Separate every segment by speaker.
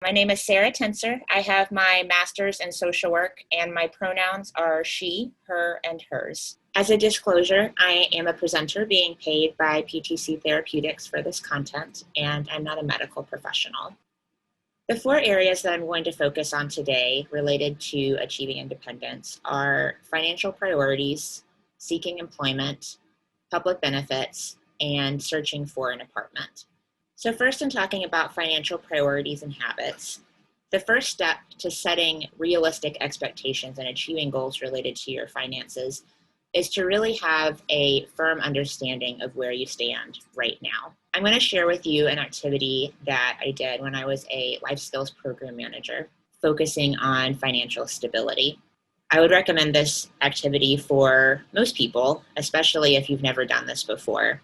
Speaker 1: My name is Sarah Tencer. I have my master's in social work, and my pronouns are she, her, and hers. As a disclosure, I am a presenter being paid by PTC Therapeutics for this content, and I'm not a medical professional. The four areas that I'm going to focus on today related to achieving independence are financial priorities, seeking employment, public benefits, and searching for an apartment. So first, in talking about financial priorities and habits, the first step to setting realistic expectations and achieving goals related to your finances is to really have a firm understanding of where you stand right now. I'm going to share with you an activity that I did when I was a life skills program manager, focusing on financial stability. I would recommend this activity for most people, especially if you've never done this before,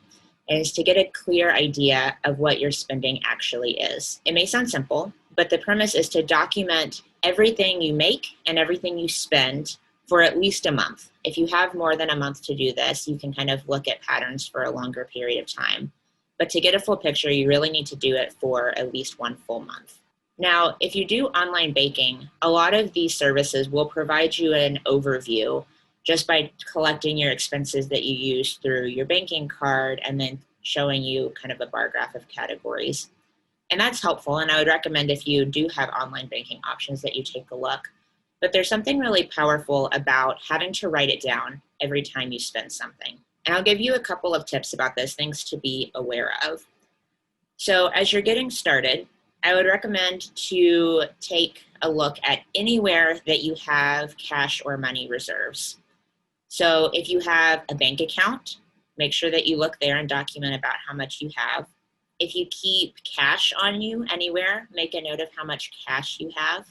Speaker 1: is to get a clear idea of what your spending actually is. It may sound simple, but the premise is to document everything you make and everything you spend for at least a month. If you have more than a month to do this, you can kind of look at patterns for a longer period of time. But to get a full picture, you really need to do it for at least one full month. Now, if you do online baking, a lot of these services will provide you an overview just by collecting your expenses that you use through your banking card and then showing you kind of a bar graph of categories. And that's helpful, and I would recommend if you do have online banking options that you take a look. But there's something really powerful about having to write it down every time you spend something. And I'll give you a couple of tips about this, things to be aware of. So as you're getting started, I would recommend to take a look at anywhere that you have cash or money reserves. So if you have a bank account, make sure that you look there and document about how much you have. If you keep cash on you anywhere, make a note of how much cash you have.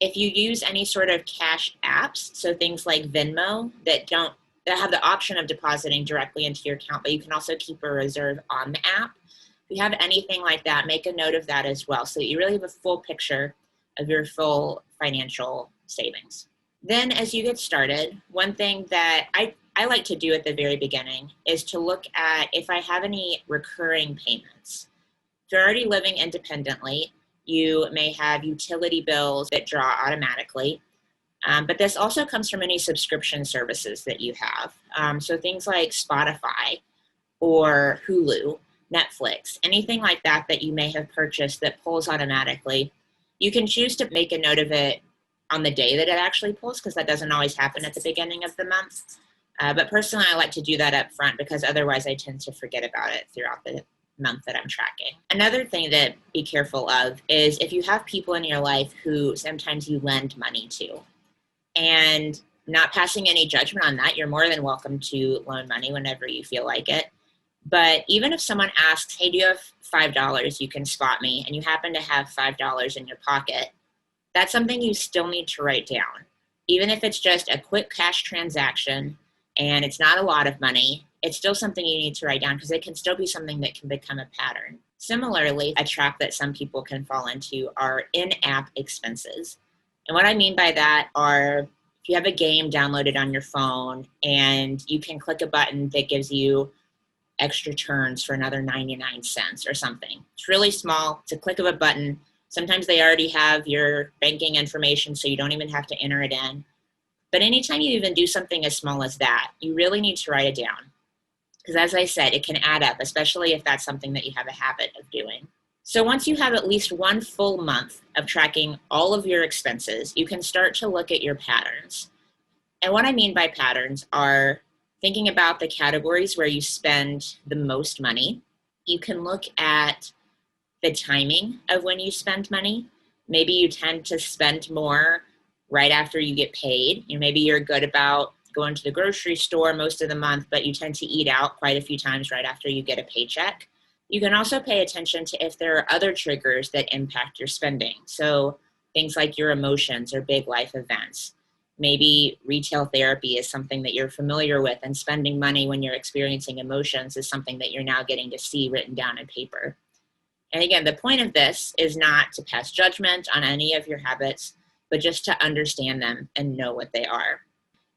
Speaker 1: If you use any sort of cash apps, so things like Venmo that have the option of depositing directly into your account, but you can also keep a reserve on the app. If you have anything like that, make a note of that as well, so that you really have a full picture of your full financial savings. Then as you get started, one thing that I like to do at the very beginning is to look at if I have any recurring payments. If you're already living independently, you may have utility bills that draw automatically, but this also comes from any subscription services that you have. So things like Spotify or Hulu, Netflix, anything like that that you may have purchased that pulls automatically. You can choose to make a note of it on the day that it actually pulls, because that doesn't always happen at the beginning of the month. But personally, I like to do that up front because otherwise I tend to forget about it throughout the month that I'm tracking. Another thing to be careful of is if you have people in your life who sometimes you lend money to, and not passing any judgment on that, you're more than welcome to loan money whenever you feel like it. But even if someone asks, hey, do you have $5 you can spot me, and you happen to have $5 in your pocket, that's something you still need to write down. Even if it's just a quick cash transaction and it's not a lot of money, it's still something you need to write down because it can still be something that can become a pattern. Similarly, a trap that some people can fall into are in-app expenses. And what I mean by that are if you have a game downloaded on your phone and you can click a button that gives you extra turns for another 99 cents or something. It's really small. It's a click of a button. Sometimes they already have your banking information, so you don't even have to enter it in. But anytime you even do something as small as that, you really need to write it down. Because as I said, it can add up, especially if that's something that you have a habit of doing. So once you have at least one full month of tracking all of your expenses, you can start to look at your patterns. And what I mean by patterns are thinking about the categories where you spend the most money. You can look at the timing of when you spend money. Maybe you tend to spend more right after you get paid. Maybe you're good about going to the grocery store most of the month, but you tend to eat out quite a few times right after you get a paycheck. You can also pay attention to if there are other triggers that impact your spending. So things like your emotions or big life events. Maybe retail therapy is something that you're familiar with, and spending money when you're experiencing emotions is something that you're now getting to see written down in paper. And again, the point of this is not to pass judgment on any of your habits, but just to understand them and know what they are.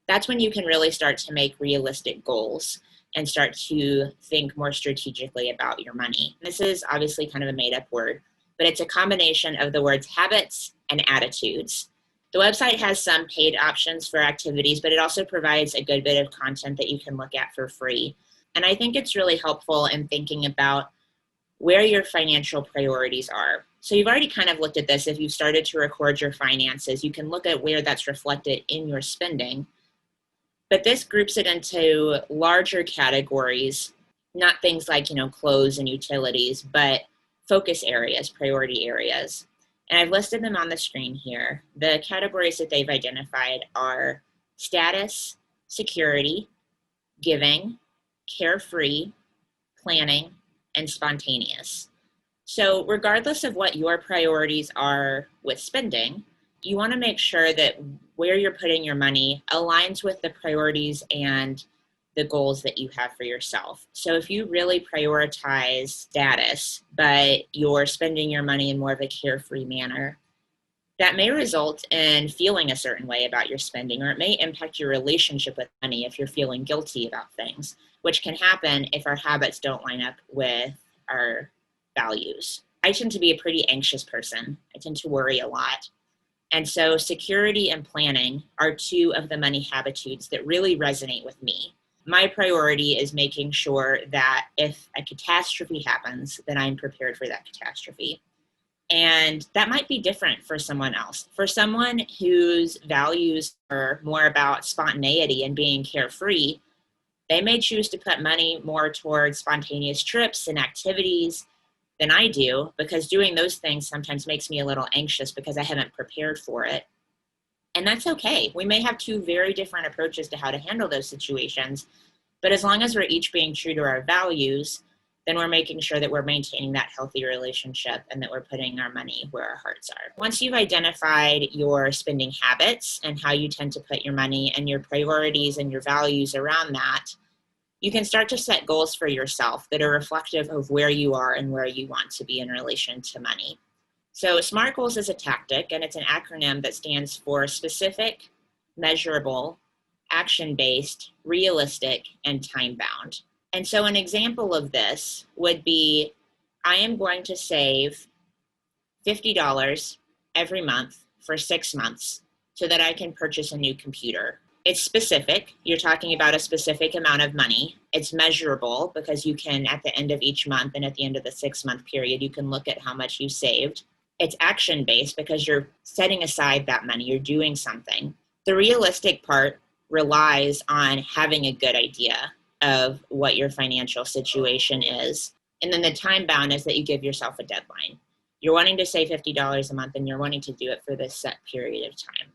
Speaker 1: That's when you can really start to make realistic goals and start to think more strategically about your money. This is obviously kind of a made-up word, but it's a combination of the words habits and attitudes. The website has some paid options for activities, but it also provides a good bit of content that you can look at for free. And I think it's really helpful in thinking about where your financial priorities are. So you've already kind of looked at this. If you've started to record your finances, you can look at where that's reflected in your spending. But this groups it into larger categories, not things like, clothes and utilities, but focus areas, priority areas. And I've listed them on the screen here. The categories that they've identified are status, security, giving, carefree, planning, and spontaneous. So regardless of what your priorities are with spending, you want to make sure that where you're putting your money aligns with the priorities and the goals that you have for yourself. So if you really prioritize status, but you're spending your money in more of a carefree manner, that may result in feeling a certain way about your spending, or it may impact your relationship with money if you're feeling guilty about things, which can happen if our habits don't line up with our values. I tend to be a pretty anxious person. I tend to worry a lot. And so security and planning are two of the money habitudes that really resonate with me. My priority is making sure that if a catastrophe happens, then I'm prepared for that catastrophe. And that might be different for someone else. For someone whose values are more about spontaneity and being carefree, they may choose to put money more towards spontaneous trips and activities than I do, because doing those things sometimes makes me a little anxious because I haven't prepared for it. And that's okay. We may have two very different approaches to how to handle those situations, but as long as we're each being true to our values, then we're making sure that we're maintaining that healthy relationship and that we're putting our money where our hearts are. Once you've identified your spending habits and how you tend to put your money and your priorities and your values around that, you can start to set goals for yourself that are reflective of where you are and where you want to be in relation to money. So SMART goals is a tactic, and it's an acronym that stands for specific, measurable, action-based, realistic, and time-bound. And so an example of this would be, I am going to save $50 every month for 6 months so that I can purchase a new computer. It's specific. You're talking about a specific amount of money. It's measurable because you can, at the end of each month and at the end of the 6-month period, you can look at how much you saved. It's action-based because you're setting aside that money. You're doing something. The realistic part relies on having a good idea of what your financial situation is. And then the time bound is that you give yourself a deadline. You're wanting to save $50 a month and you're wanting to do it for this set period of time.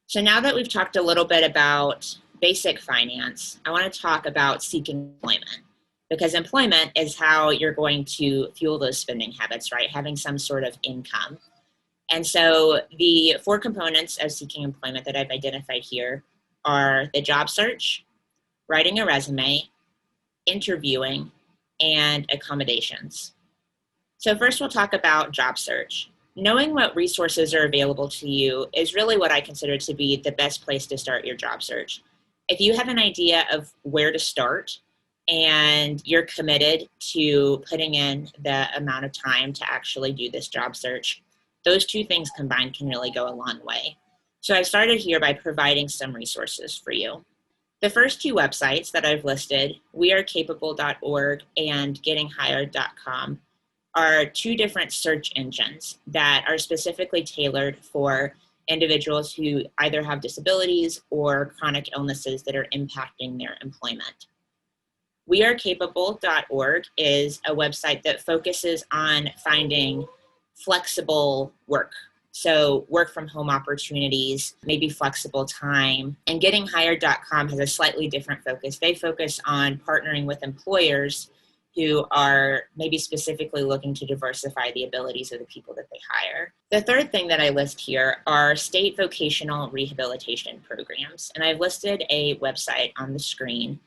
Speaker 1: So now that we've talked a little bit about basic finance, I want to talk about seeking employment, because employment is how you're going to fuel those spending habits, right? Having some sort of income. And so the 4 components of seeking employment that I've identified here are the job search, writing a resume, interviewing, and accommodations. So first we'll talk about job search. Knowing what resources are available to you is really what I consider to be the best place to start your job search. If you have an idea of where to start and you're committed to putting in the amount of time to actually do this job search, those two things combined can really go a long way. So I started here by providing some resources for you. The first 2 websites that I've listed, wearecapable.org and gettinghired.com, are 2 different search engines that are specifically tailored for individuals who either have disabilities or chronic illnesses that are impacting their employment. Wearecapable.org is a website that focuses on finding flexible work. So work from home opportunities, maybe flexible time. And gettinghired.com has a slightly different focus. They focus on partnering with employers who are maybe specifically looking to diversify the abilities of the people that they hire. The third thing that I list here are state vocational rehabilitation programs. And I've listed a website on the screen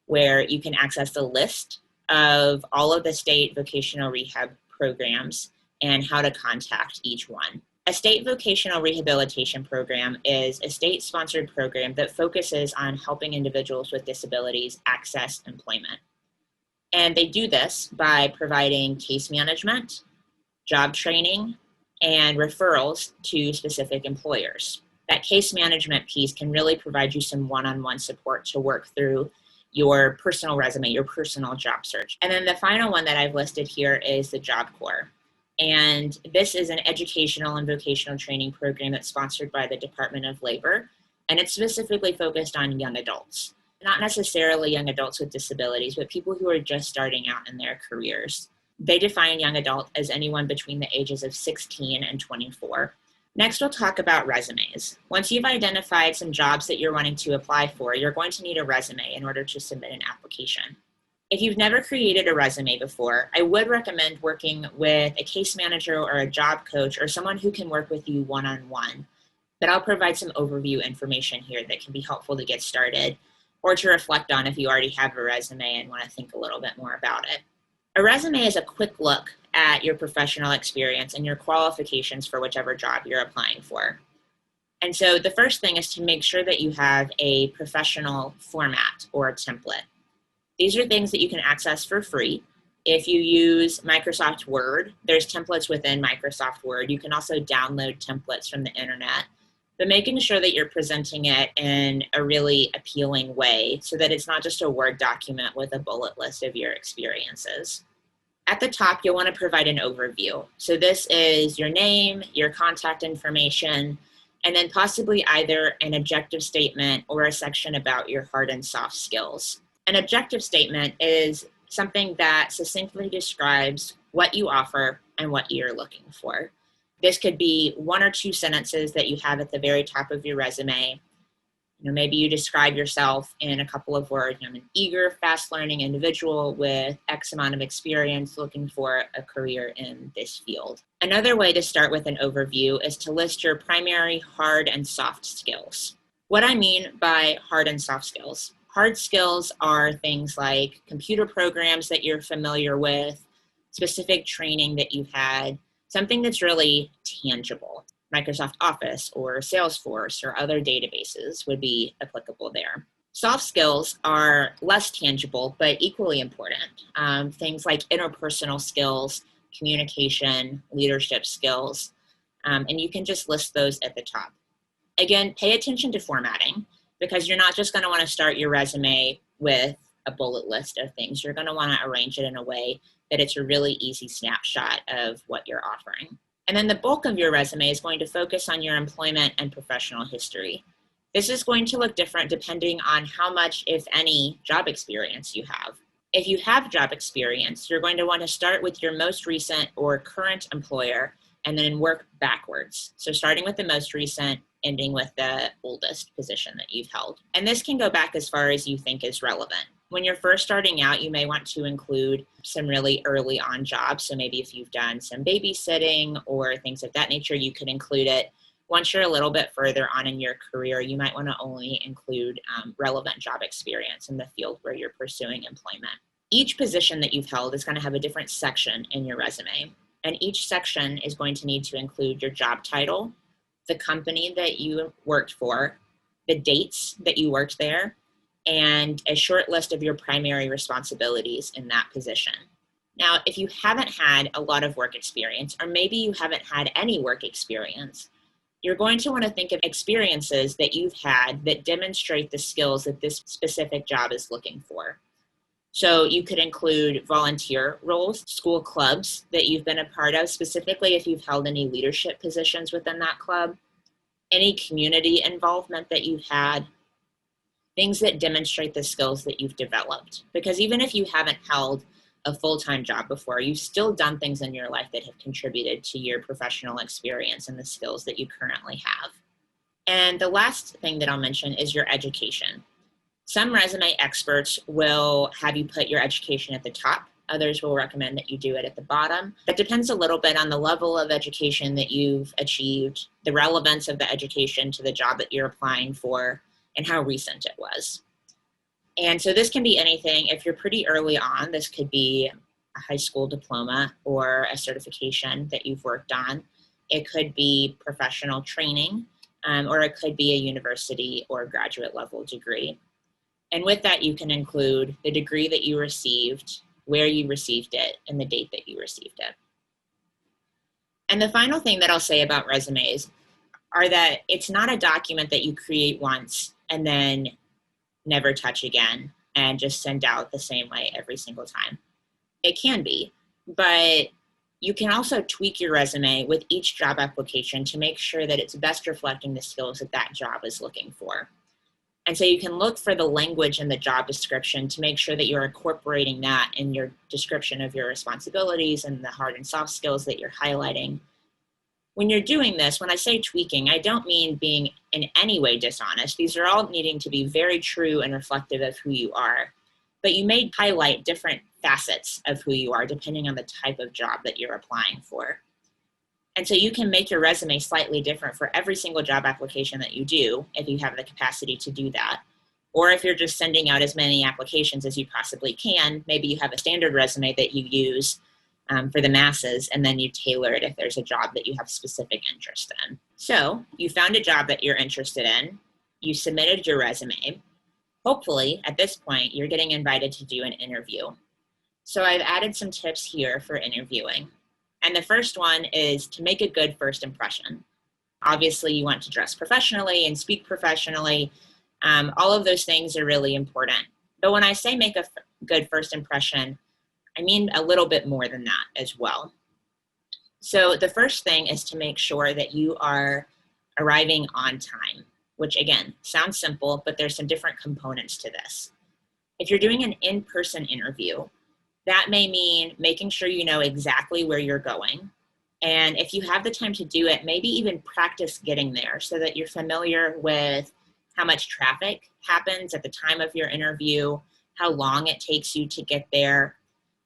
Speaker 1: where you can access a list of all of the state vocational rehab programs and how to contact each one. A state vocational rehabilitation program is a state-sponsored program that focuses on helping individuals with disabilities access employment. And they do this by providing case management, job training, and referrals to specific employers. That case management piece can really provide you some one-on-one support to work through your personal resume, your personal job search. And then the final one that I've listed here is the Job Corps. And this is an educational and vocational training program that's sponsored by the Department of Labor, and it's specifically focused on young adults. Not necessarily young adults with disabilities, but people who are just starting out in their careers. They define young adult as anyone between the ages of 16 and 24. Next, we'll talk about resumes. Once you've identified some jobs that you're wanting to apply for, you're going to need a resume in order to submit an application. If you've never created a resume before, I would recommend working with a case manager or a job coach or someone who can work with you one-on-one. But I'll provide some overview information here that can be helpful to get started or to reflect on if you already have a resume and want to think a little bit more about it. A resume is a quick look at your professional experience and your qualifications for whichever job you're applying for. And so the first thing is to make sure that you have a professional format or a template. These are things that you can access for free. If you use Microsoft Word, there's templates within Microsoft Word. You can also download templates from the internet, but making sure that you're presenting it in a really appealing way so that it's not just a Word document with a bullet list of your experiences. At the top, you'll want to provide an overview. So this is your name, your contact information, and then possibly either an objective statement or a section about your hard and soft skills. An objective statement is something that succinctly describes what you offer and what you're looking for. This could be one or two sentences that you have at the very top of your resume. Maybe you describe yourself in a couple of words. I'm an eager, fast-learning individual with X amount of experience looking for a career in this field. Another way to start with an overview is to list your primary hard and soft skills. What I mean by hard and soft skills. Hard skills are things like computer programs that you're familiar with, specific training that you've had, something that's really tangible. Microsoft Office or Salesforce or other databases would be applicable there. Soft skills are less tangible, but equally important. Things like interpersonal skills, communication, leadership skills, and you can just list those at the top. Again, pay attention to formatting because you're not just going to want to start your resume with a bullet list of things. You're going to want to arrange it in a way that it's a really easy snapshot of what you're offering. And then the bulk of your resume is going to focus on your employment and professional history. This is going to look different depending on how much, if any, job experience you have. If you have job experience, you're going to want to start with your most recent or current employer and then work backwards. So starting with the most recent, ending with the oldest position that you've held. And this can go back as far as you think is relevant. When you're first starting out, you may want to include some really early on jobs. So maybe if you've done some babysitting or things of that nature, you could include it. Once you're a little bit further on in your career, you might want to only include relevant job experience in the field where you're pursuing employment. Each position that you've held is going to have a different section in your resume. And each section is going to need to include your job title, the company that you worked for, the dates that you worked there, and a short list of your primary responsibilities in that position. Now, if you haven't had a lot of work experience, or maybe you haven't had any work experience, you're going to want to think of experiences that you've had that demonstrate the skills that this specific job is looking for. So you could include volunteer roles, school clubs that you've been a part of, specifically if you've held any leadership positions within that club, any community involvement that you've had, things that demonstrate the skills that you've developed. Because even if you haven't held a full-time job before, you've still done things in your life that have contributed to your professional experience and the skills that you currently have. And the last thing that I'll mention is your education. Some resume experts will have you put your education at the top. Others will recommend that you do it at the bottom. It depends a little bit on the level of education that you've achieved, the relevance of the education to the job that you're applying for, and how recent it was. And so this can be anything. If you're pretty early on, this could be a high school diploma or a certification that you've worked on. It could be professional training, or it could be a university or graduate level degree. And with that, you can include the degree that you received, where you received it, and the date that you received it. And the final thing that I'll say about resumes are that it's not a document that you create once and then never touch again and just send out the same way every single time. It can be, but you can also tweak your resume with each job application to make sure that it's best reflecting the skills that that job is looking for. And so you can look for the language in the job description to make sure that you're incorporating that in your description of your responsibilities and the hard and soft skills that you're highlighting. When you're doing this, when I say tweaking, I don't mean being in any way dishonest. These are all needing to be very true and reflective of who you are. But you may highlight different facets of who you are depending on the type of job that you're applying for. And so you can make your resume slightly different for every single job application that you do, if you have the capacity to do that. Or if you're just sending out as many applications as you possibly can, maybe you have a standard resume that you use for the masses, and then you tailor it if there's a job that you have specific interest in. So you found a job that you're interested in, you submitted your resume. Hopefully, at this point, you're getting invited to do an interview. So I've added some tips here for interviewing. And the first one is to make a good first impression. Obviously, you want to dress professionally and speak professionally. All of those things are really important. But when I say make a good first impression, I mean a little bit more than that as well. So the first thing is to make sure that you are arriving on time, which again, sounds simple, but there's some different components to this. If you're doing an in-person interview, that may mean making sure you know exactly where you're going. And if you have the time to do it, maybe even practice getting there so that you're familiar with how much traffic happens at the time of your interview, how long it takes you to get there.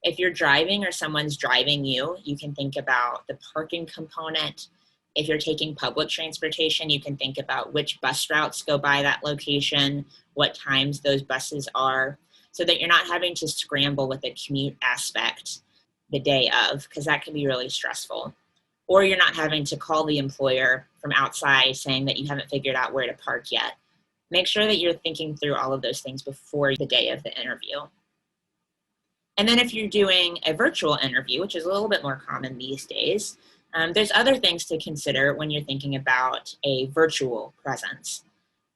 Speaker 1: If you're driving or someone's driving you, you can think about the parking component. If you're taking public transportation, you can think about which bus routes go by that location, what times those buses are, so that you're not having to scramble with the commute aspect the day of, because that can be really stressful. Or you're not having to call the employer from outside saying that you haven't figured out where to park yet. Make sure that you're thinking through all of those things before the day of the interview. And then if you're doing a virtual interview, which is a little bit more common these days, there's other things to consider when you're thinking about a virtual presence.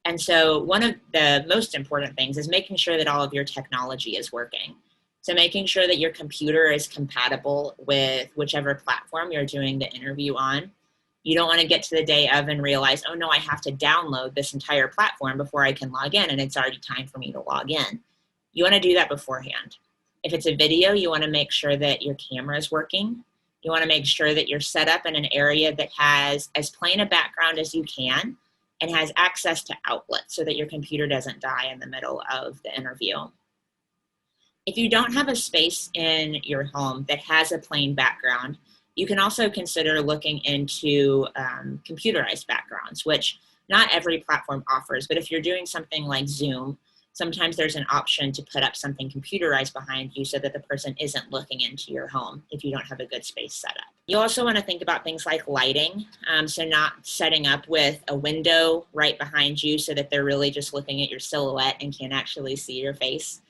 Speaker 1: And so one of the most important things is making sure that all of your technology is working. So making sure that your computer is compatible with whichever platform you're doing the interview on. You don't want to get to the day of and realize, oh no, I have to download this entire platform before I can log in, and it's already time for me to log in. You want to do that beforehand. If it's a video, you want to make sure that your camera is working. You want to make sure that you're set up in an area that has as plain a background as you can and has access to outlets so that your computer doesn't die in the middle of the interview. If you don't have a space in your home that has a plain background, you can also consider looking into computerized backgrounds, which not every platform offers, but if you're doing something like Zoom, sometimes there's an option to put up something computerized behind you so that the person isn't looking into your home if you don't have a good space set up. You also want to think about things like lighting, so not setting up with a window right behind you so that they're really just looking at your silhouette and can't actually see your face.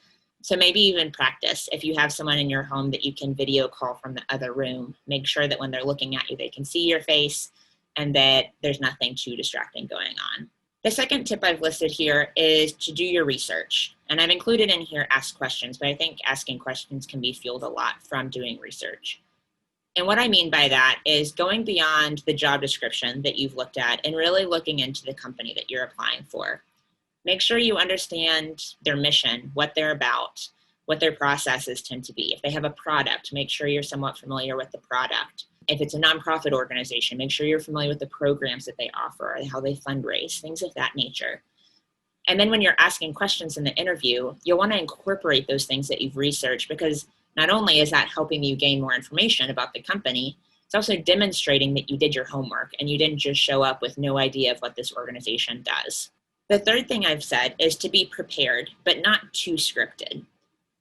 Speaker 1: So maybe even practice. If you have someone in your home that you can video call from the other room, make sure that when they're looking at you, they can see your face and that there's nothing too distracting going on. The second tip I've listed here is to do your research. And I've included in here ask questions, but I think asking questions can be fueled a lot from doing research. And what I mean by that is going beyond the job description that you've looked at and really looking into the company that you're applying for. Make sure you understand their mission, what they're about, what their processes tend to be. If they have a product, make sure you're somewhat familiar with the product. If it's a nonprofit organization, make sure you're familiar with the programs that they offer, how they fundraise, things of that nature. And then when you're asking questions in the interview, you'll want to incorporate those things that you've researched, because not only is that helping you gain more information about the company, it's also demonstrating that you did your homework and you didn't just show up with no idea of what this organization does. The third thing I've said is to be prepared, but not too scripted.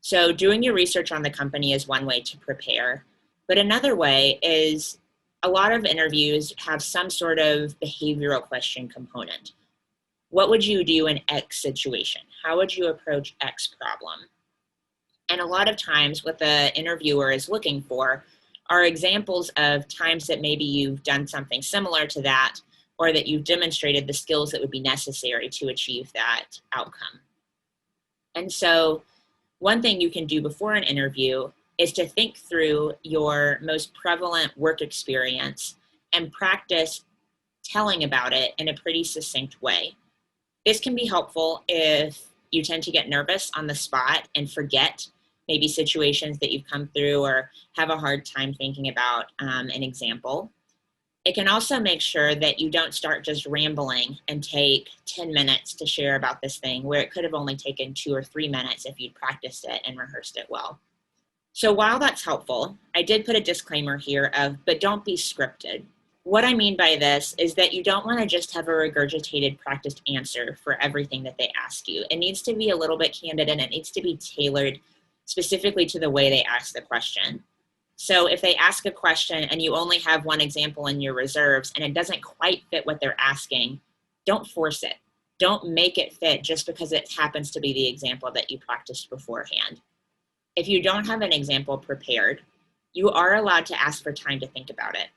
Speaker 1: So doing your research on the company is one way to prepare. But another way is a lot of interviews have some sort of behavioral question component. What would you do in X situation? How would you approach X problem? And a lot of times what the interviewer is looking for are examples of times that maybe you've done something similar to that, or that you've demonstrated the skills that would be necessary to achieve that outcome. And so one thing you can do before an interview is to think through your most prevalent work experience and practice telling about it in a pretty succinct way. This can be helpful if you tend to get nervous on the spot and forget maybe situations that you've come through or have a hard time thinking about an example. It can also make sure that you don't start just rambling and take 10 minutes to share about this thing where it could have only taken 2 or 3 minutes if you'd practiced it and rehearsed it well. So while that's helpful, I did put a disclaimer here of, but don't be scripted. What I mean by this is that you don't want to just have a regurgitated practiced answer for everything that they ask you. It needs to be a little bit candid, and it needs to be tailored specifically to the way they ask the question. So if they ask a question and you only have one example in your reserves and it doesn't quite fit what they're asking, don't force it. Don't make it fit just because it happens to be the example that you practiced beforehand. If you don't have an example prepared, you are allowed to ask for time to think about it.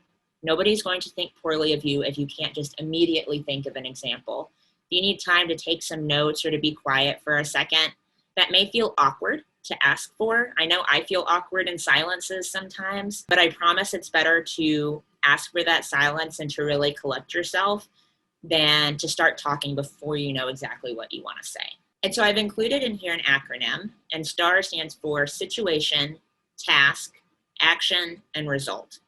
Speaker 1: Nobody's going to think poorly of you if you can't just immediately think of an example. If you need time to take some notes or to be quiet for a second, that may feel awkward to ask for. I know I feel awkward in silences sometimes, but I promise it's better to ask for that silence and to really collect yourself than to start talking before you know exactly what you want to say. And so I've included in here an acronym, and STAR stands for situation, task, action, and result.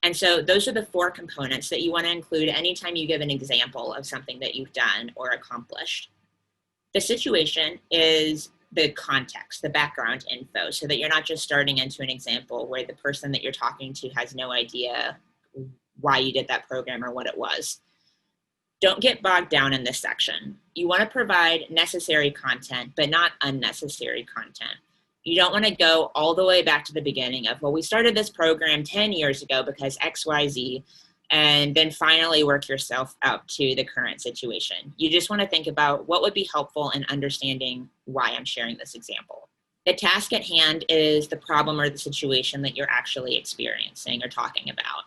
Speaker 1: And so those are the 4 components that you want to include anytime you give an example of something that you've done or accomplished. The situation is the context, the background info, so that you're not just starting into an example where the person that you're talking to has no idea why you did that program or what it was. Don't get bogged down in this section. You want to provide necessary content, but not unnecessary content. You don't want to go all the way back to the beginning of, well, we started this program 10 years ago because XYZ, and then finally work yourself up to the current situation. You just want to think about what would be helpful in understanding why I'm sharing this example. The task at hand is the problem or the situation that you're actually experiencing or talking about.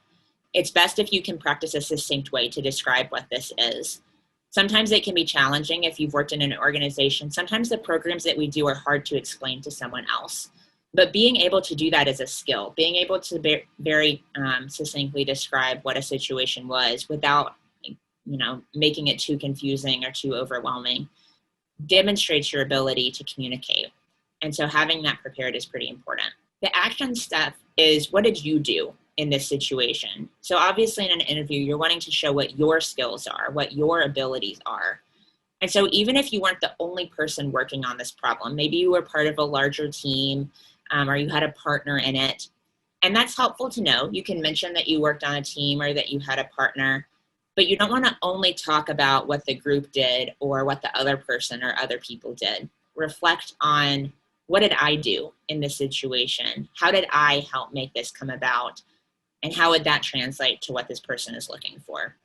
Speaker 1: It's best if you can practice a succinct way to describe what this is. Sometimes it can be challenging if you've worked in an organization. Sometimes the programs that we do are hard to explain to someone else. But being able to do that is a skill. Being able to very succinctly describe what a situation was without, making it too confusing or too overwhelming demonstrates your ability to communicate. And so having that prepared is pretty important. The action step is, what did you do in this situation? So obviously in an interview, you're wanting to show what your skills are, what your abilities are. And so even if you weren't the only person working on this problem, maybe you were part of a larger team, or you had a partner in it. And that's helpful to know. You can mention that you worked on a team or that you had a partner, but you don't want to only talk about what the group did or what the other person or other people did. Reflect on, what did I do in this situation? How did I help make this come about? And how would that translate to what this person is looking for?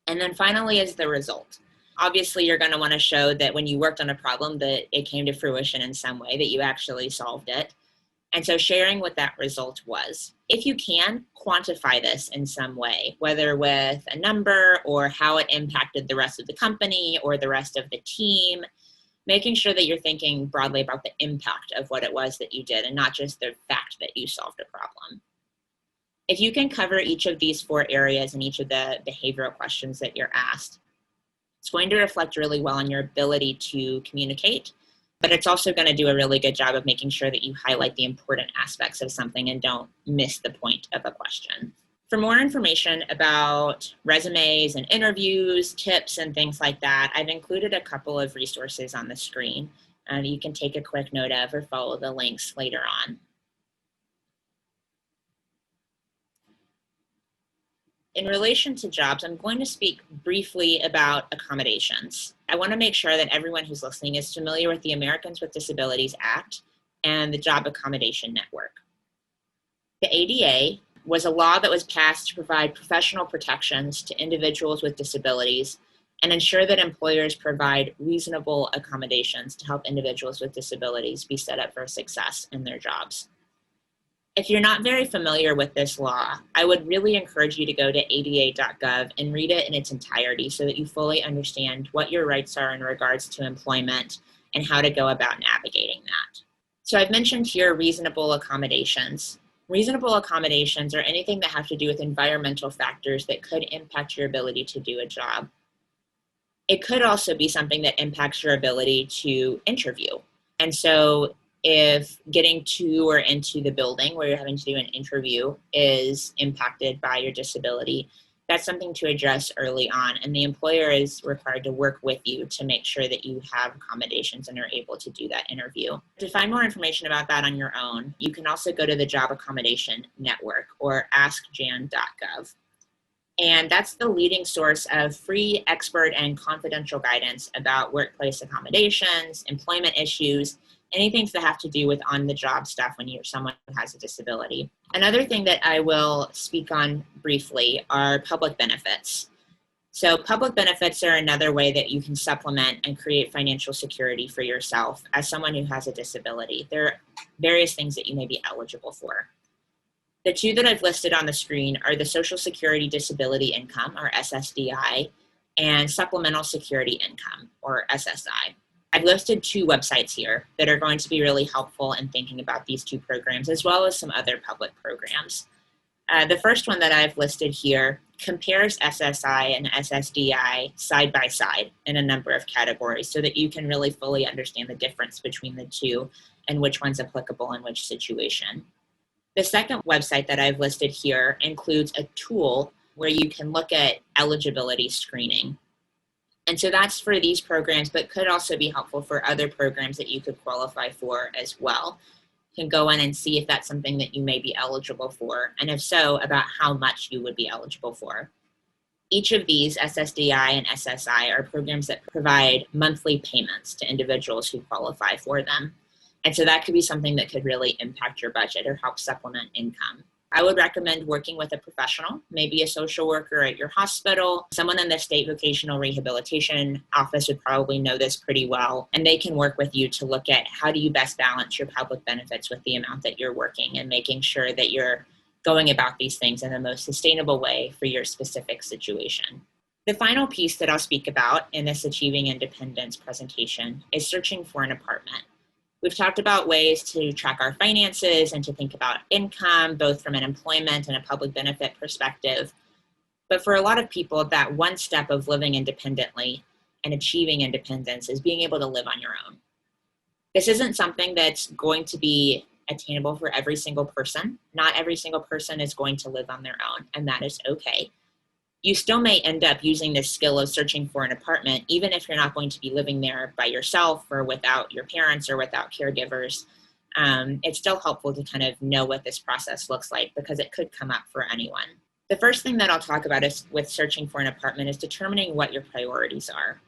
Speaker 1: And then finally is the result. Obviously, you're going to want to show that when you worked on a problem that it came to fruition in some way, that you actually solved it. And so sharing what that result was. If you can, quantify this in some way, whether with a number or how it impacted the rest of the company or the rest of the team, making sure that you're thinking broadly about the impact of what it was that you did and not just the fact that you solved a problem. If you can cover each of these 4 areas in each of the behavioral questions that you're asked, it's going to reflect really well on your ability to communicate, but it's also going to do a really good job of making sure that you highlight the important aspects of something and don't miss the point of a question. For more information about resumes and interviews, tips, and things like that, I've included a couple of resources on the screen. You can take a quick note of or follow the links later on. In relation to jobs, I'm going to speak briefly about accommodations. I want to make sure that everyone who's listening is familiar with the Americans with Disabilities Act and the Job Accommodation Network. The ADA was a law that was passed to provide professional protections to individuals with disabilities and ensure that employers provide reasonable accommodations to help individuals with disabilities be set up for success in their jobs. If you're not very familiar with this law, I would really encourage you to go to ada.gov and read it in its entirety so that you fully understand what your rights are in regards to employment and how to go about navigating that. So I've mentioned here reasonable accommodations. Reasonable accommodations are anything that have to do with environmental factors that could impact your ability to do a job. It could also be something that impacts your ability to interview. And so if getting to or into the building where you're having to do an interview is impacted by your disability, that's something to address early on. And the employer is required to work with you to make sure that you have accommodations and are able to do that interview. To find more information about that on your own, you can also go to the Job Accommodation Network or askjan.gov. And that's the leading source of free, expert, and confidential guidance about workplace accommodations, employment issues, anything that have to do with on-the-job stuff when you're someone who has a disability. Another thing that I will speak on briefly are public benefits. So public benefits are another way that you can supplement and create financial security for yourself as someone who has a disability. There are various things that you may be eligible for. The two that I've listed on the screen are the Social Security Disability Income, or SSDI, and Supplemental Security Income, or SSI. I've listed two websites here that are going to be really helpful in thinking about these two programs, as well as some other public programs. The first one that I've listed here compares SSI and SSDI side by side in a number of categories so that you can really fully understand the difference between the two and which one's applicable in which situation. The second website that I've listed here includes a tool where you can look at eligibility screening. And so that's for these programs, but could also be helpful for other programs that you could qualify for as well. You can go in and see if that's something that you may be eligible for, and if so, about how much you would be eligible for. Each of these, SSDI and SSI, are programs that provide monthly payments to individuals who qualify for them. And so that could be something that could really impact your budget or help supplement income. I would recommend working with a professional, maybe a social worker at your hospital. Someone in the state vocational rehabilitation office would probably know this pretty well, and they can work with you to look at how do you best balance your public benefits with the amount that you're working and making sure that you're going about these things in the most sustainable way for your specific situation. The final piece that I'll speak about in this Achieving Independence presentation is searching for an apartment. We've talked about ways to track our finances and to think about income, both from an employment and a public benefit perspective. But for a lot of people, that one step of living independently and achieving independence is being able to live on your own. This isn't something that's going to be attainable for every single person. Not every single person is going to live on their own, and that is okay. You still may end up using this skill of searching for an apartment, even if you're not going to be living there by yourself or without your parents or without caregivers. It's still helpful to kind of know what this process looks like because it could come up for anyone. The first thing that I'll talk about is with searching for an apartment is determining what your priorities are.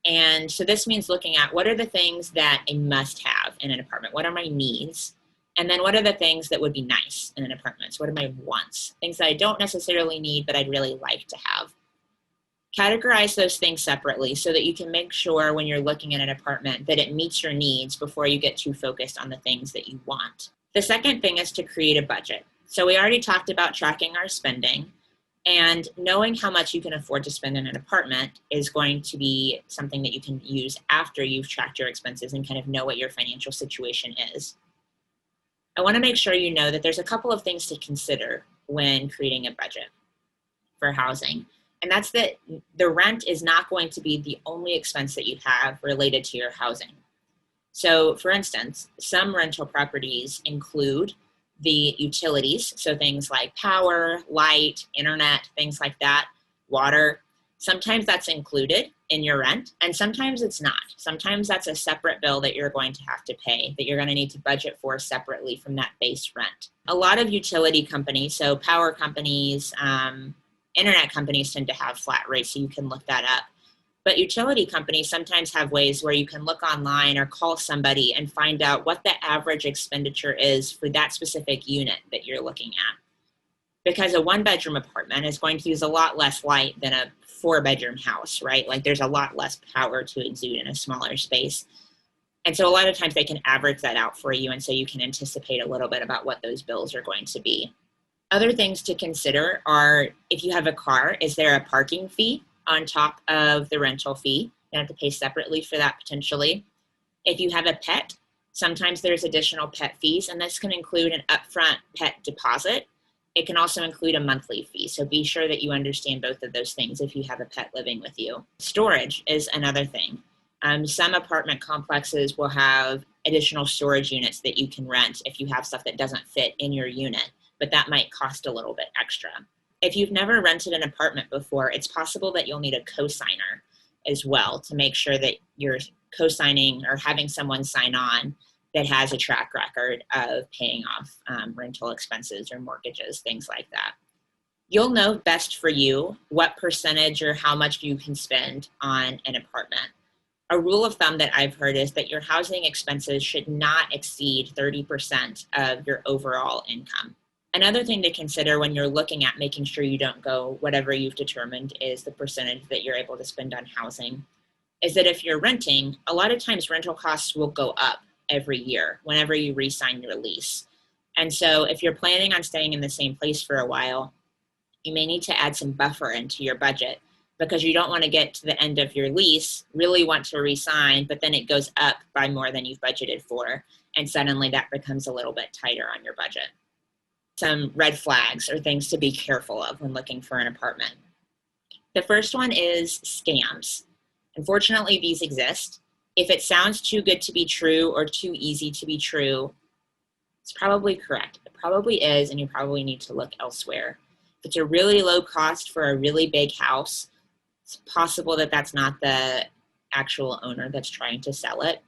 Speaker 1: And so this means looking at what are the things that I must have in an apartment? What are my needs? And then what are the things that would be nice in an apartment? So what are my wants? Things that I don't necessarily need, but I'd really like to have. Categorize those things separately so that you can make sure when you're looking at an apartment that it meets your needs before you get too focused on the things that you want. The second thing is to create a budget. So we already talked about tracking our spending, and knowing how much you can afford to spend in an apartment is going to be something that you can use after you've tracked your expenses and kind of know what your financial situation is. I want to make sure you know that there's a couple of things to consider when creating a budget for housing. And that's that the rent is not going to be the only expense that you have related to your housing. So for instance, some rental properties include the utilities, so things like power, light, internet, things like that, water. Sometimes that's included in your rent, and sometimes it's not. Sometimes that's a separate bill that you're going to have to pay, that you're going to need to budget for separately from that base rent. A lot of utility companies, so power companies, internet companies tend to have flat rates, so you can look that up. But utility companies sometimes have ways where you can look online or call somebody and find out what the average expenditure is for that specific unit that you're looking at. Because a one-bedroom apartment is going to use a lot less light than a four-bedroom house, right? Like there's a lot less power to exude in a smaller space. And so a lot of times they can average that out for you, and so you can anticipate a little bit about what those bills are going to be. Other things to consider are, if you have a car, is there a parking fee on top of the rental fee? You have to pay separately for that potentially. If you have a pet, sometimes there's additional pet fees, and this can include an upfront pet deposit. It can also include a monthly fee, so be sure that you understand both of those things if you have a pet living with you. Storage is another thing. Some apartment complexes will have additional storage units that you can rent if you have stuff that doesn't fit in your unit, but that might cost a little bit extra. If you've never rented an apartment before, it's possible that you'll need a co-signer as well to make sure that you're co-signing or having someone sign on that has a track record of paying off rental expenses or mortgages, things like that. You'll know best for you what percentage or how much you can spend on an apartment. A rule of thumb that I've heard is that your housing expenses should not exceed 30% of your overall income. Another thing to consider when you're looking at making sure you don't go whatever you've determined is the percentage that you're able to spend on housing, is that if you're renting, a lot of times rental costs will go up every year whenever you re-sign your lease. And so if you're planning on staying in the same place for a while, you may need to add some buffer into your budget, because you don't want to get to the end of your lease, really want to re-sign, but then it goes up by more than you've budgeted for, and suddenly that becomes a little bit tighter on your budget. Some red flags or things to be careful of when looking for an apartment. The first one is scams. Unfortunately, these exist. If it sounds too good to be true or too easy to be true, it's probably correct. It probably is, and you probably need to look elsewhere. If it's a really low cost for a really big house, it's possible that that's not the actual owner that's trying to sell it.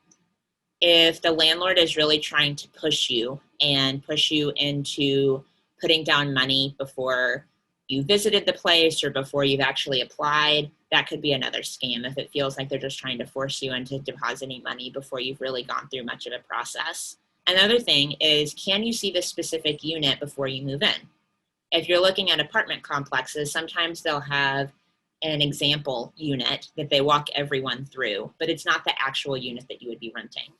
Speaker 1: If the landlord is really trying to push you into putting down money before you visited the place or before you've actually applied, that could be another scam if it feels like they're just trying to force you into depositing money before you've really gone through much of a process. Another thing is, can you see the specific unit before you move in? If you're looking at apartment complexes, sometimes they'll have an example unit that they walk everyone through, but it's not the actual unit that you would be renting.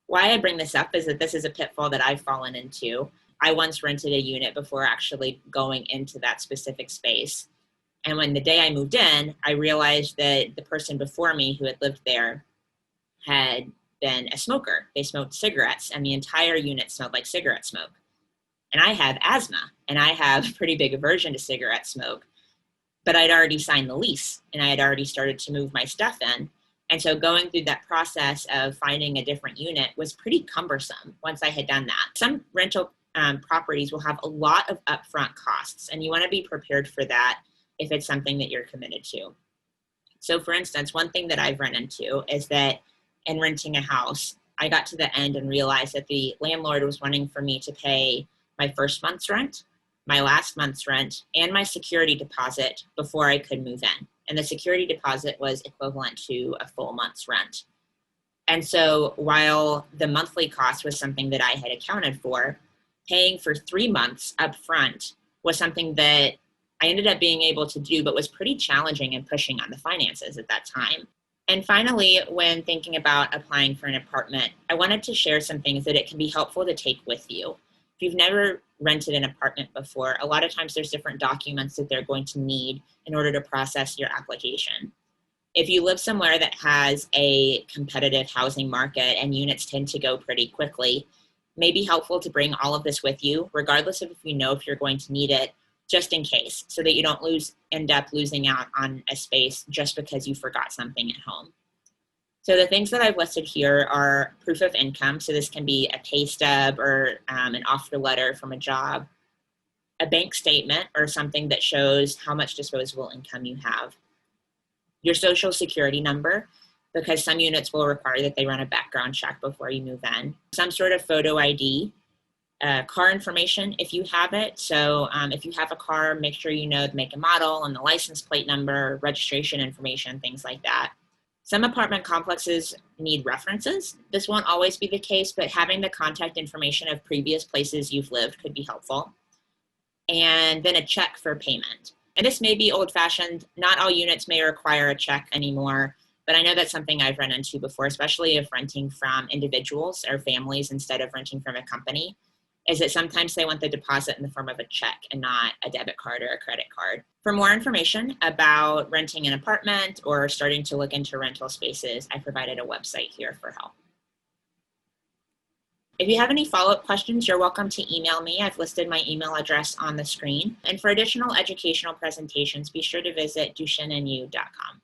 Speaker 1: Why I bring this up is that this is a pitfall that I've fallen into. I once rented a unit before actually going into that specific space. And when the day I moved in, I realized that the person before me who had lived there had been a smoker. They smoked cigarettes, and the entire unit smelled like cigarette smoke. And I have asthma, and I have a pretty big aversion to cigarette smoke. But I'd already signed the lease, and I had already started to move my stuff in. And so going through that process of finding a different unit was pretty cumbersome once I had done that. Some rental properties will have a lot of upfront costs, and you want to be prepared for that if it's something that you're committed to. So for instance, one thing that I've run into is that in renting a house, I got to the end and realized that the landlord was wanting for me to pay my first month's rent, my last month's rent, and my security deposit before I could move in. And the security deposit was equivalent to a full month's rent. And so while the monthly cost was something that I had accounted for, paying for 3 months up front was something that I ended up being able to do, but was pretty challenging and pushing on the finances at that time. And finally, when thinking about applying for an apartment, I wanted to share some things that it can be helpful to take with you. If you've never rented an apartment before, a lot of times there's different documents that they're going to need in order to process your application. If you live somewhere that has a competitive housing market and units tend to go pretty quickly, it may be helpful to bring all of this with you, regardless of if you know if you're going to need it, just in case, so that you don't end up losing out on a space just because you forgot something at home. So the things that I've listed here are proof of income. So this can be a pay stub or an offer letter from a job, a bank statement or something that shows how much disposable income you have, your social security number, because some units will require that they run a background check before you move in, some sort of photo ID, car information if you have it. So if you have a car, make sure you know the make and model and the license plate number, registration information, things like that. Some apartment complexes need references. This won't always be the case, but having the contact information of previous places you've lived could be helpful. And then a check for payment. And this may be old-fashioned. Not all units may require a check anymore. But I know that's something I've run into before, especially if renting from individuals or families instead of renting from a company, is that sometimes they want the deposit in the form of a check and not a debit card or a credit card. For more information about renting an apartment or starting to look into rental spaces, I provided a website here for help. If you have any follow-up questions, you're welcome to email me. I've listed my email address on the screen. And for additional educational presentations, be sure to visit duchenneu.com.